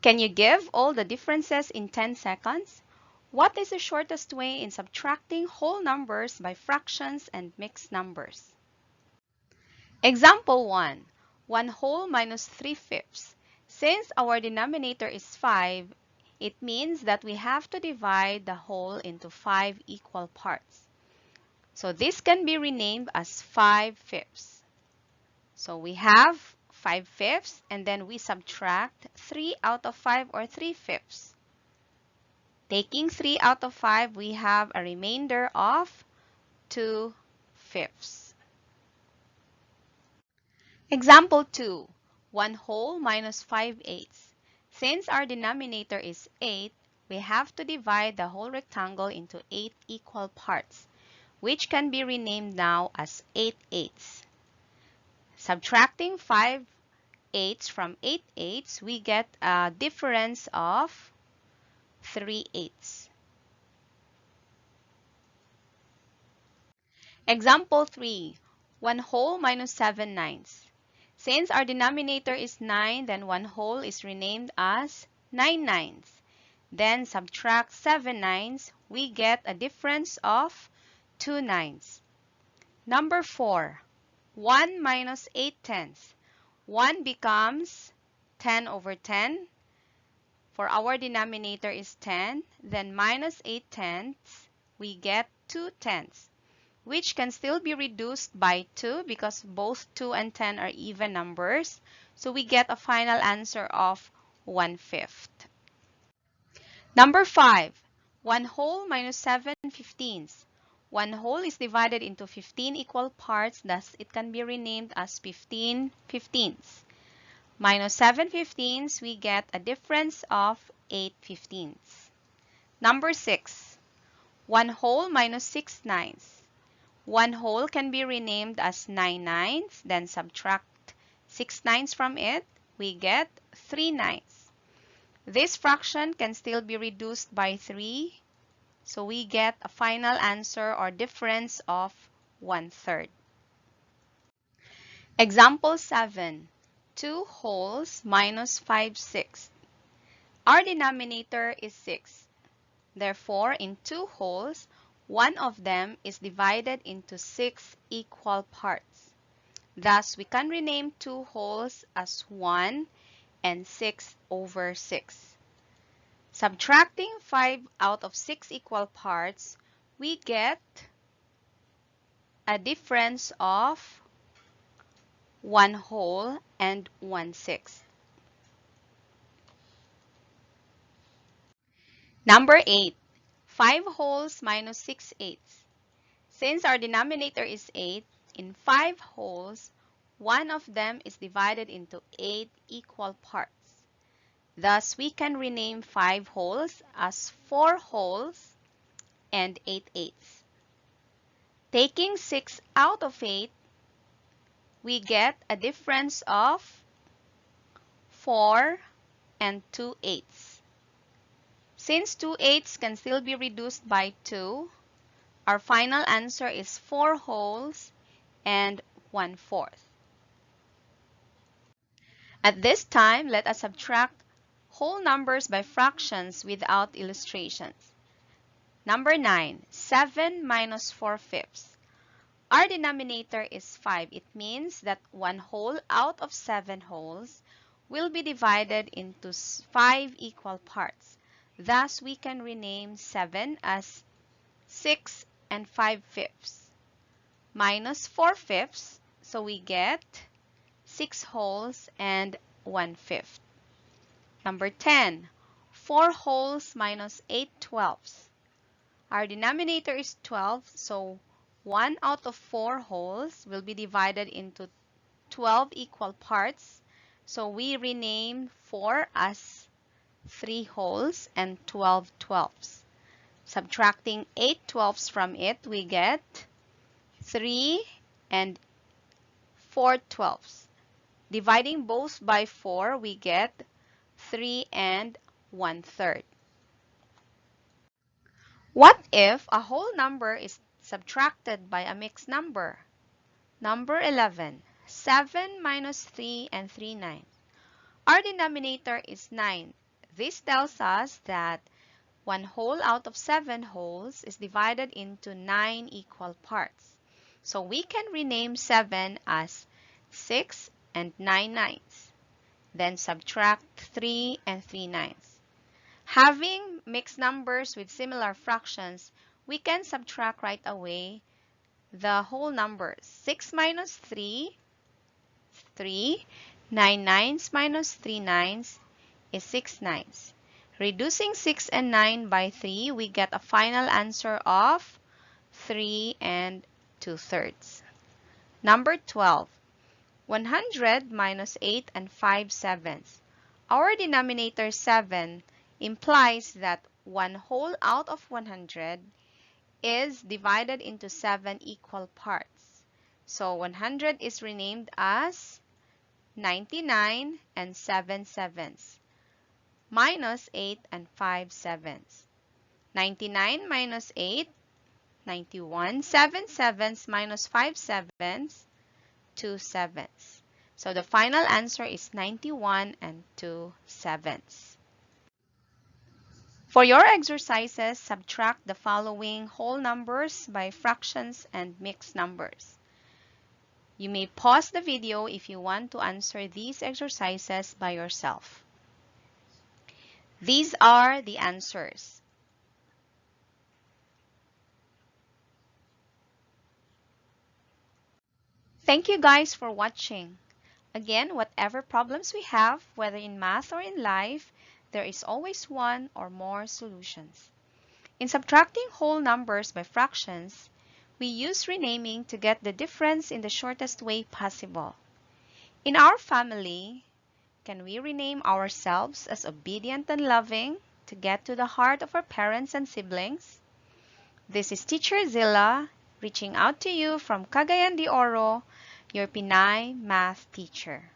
Can you give all the differences in 10 seconds? What is the shortest way in subtracting whole numbers by fractions and mixed numbers? Example 1. 1 whole minus 3 fifths. Since our denominator is 5, it means that we have to divide the whole into 5 equal parts. So this can be renamed as 5 fifths. So we have 5 fifths and then we subtract 3 out of 5 or 3 fifths. Taking 3 out of 5, we have a remainder of 2 fifths. Example 2. 1 whole minus 5 eighths. Since our denominator is 8, we have to divide the whole rectangle into 8 equal parts, which can be renamed now as 8 eighths. Subtracting 5 eighths from 8 eighths, we get a difference of 3 eighths. Example 3. 1 whole minus 7 ninths. Since our denominator is 9, then 1 whole is renamed as 9 ninths. Then subtract 7 ninths, we get a difference of 2 ninths. Number 4. 1 minus 8 tenths. 1 becomes 10 over 10. For our denominator is 10, then minus 8 tenths, we get 2 tenths, which can still be reduced by 2 because both 2 and 10 are even numbers. So we get a final answer of 1/5. Number 5. 1 whole minus 7 fifteenths. 1 whole is divided into 15 equal parts, thus it can be renamed as 15 fifteenths. Minus 7 fifteenths, we get a difference of 8 fifteenths. Number 6. 1 whole minus 6 ninths. 1 whole can be renamed as 9 ninths, then subtract 6 ninths from it, we get 3 ninths. This fraction can still be reduced by 3, so we get a final answer or difference of 1/3. Example 7. 2 wholes minus 5 sixths. Our denominator is 6. Therefore, in 2 wholes, one of them is divided into 6 equal parts. Thus, we can rename 2 wholes as 1 and 6 over 6. Subtracting 5 out of 6 equal parts, we get a difference of 1 whole and 1/6. Number 8. 5 wholes minus 6 eighths. Since our denominator is 8, in 5 wholes, one of them is divided into 8 equal parts. Thus, we can rename 5 wholes as 4 wholes and 8 eighths. Taking 6 out of 8, we get a difference of 4 and 2 eighths. Since 2 eighths can still be reduced by 2, our final answer is 4 wholes and 1/4. At this time, let us subtract whole numbers by fractions without illustrations. Number 9. 7 minus 4 fifths. Our denominator is 5. It means that 1 whole out of 7 wholes will be divided into 5 equal parts. Thus, we can rename 7 as 6 and 5 fifths. Minus 4 fifths, so we get 6 wholes and 1/5. Number 10. 4 wholes minus 8 twelfths. Our denominator is 12, so 1 out of 4 wholes will be divided into 12 equal parts. So we rename 4 as 3 wholes and 12 twelfths. Subtracting 8 twelfths from it, we get 3 and 4 twelfths. Dividing both by 4, we get 3 and 1/3. What if a whole number is subtracted by a mixed number? Number 11. 7 minus 3 and 3 ninths. Our denominator is 9. this tells us that 1 whole out of 7 wholes is divided into 9 equal parts. So we can rename 7 as 6 and 9 ninths. Then subtract 3 and 3 ninths. Having mixed numbers with similar fractions, we can subtract right away the whole numbers. 6 minus 3, 3. 9 ninths minus 3 ninths is 6 ninths. Reducing 6 and 9 by 3, we get a final answer of 3 and 2/3. Number 12. 100 minus 8 and 5/7. Our denominator 7 implies that 1 whole out of 100 is divided into 7 equal parts. So 100 is renamed as 99 and 7/7 minus 8 and 5/7. 99 minus 8, 91. 7/7 minus 5/7, 2/7. So the final answer is 91 and 2/7. For your exercises, subtract the following whole numbers by fractions and mixed numbers. You may pause the video if you want to answer these exercises by yourself. These are the answers. Thank you guys for watching. Again, whatever problems we have, whether in math or in life, there is always one or more solutions. In subtracting whole numbers by fractions, we use renaming to get the difference in the shortest way possible. In our family, can we rename ourselves as obedient and loving to get to the heart of our parents and siblings? This is Teacher Zilla reaching out to you from Cagayan de Oro, your Pinay Math teacher.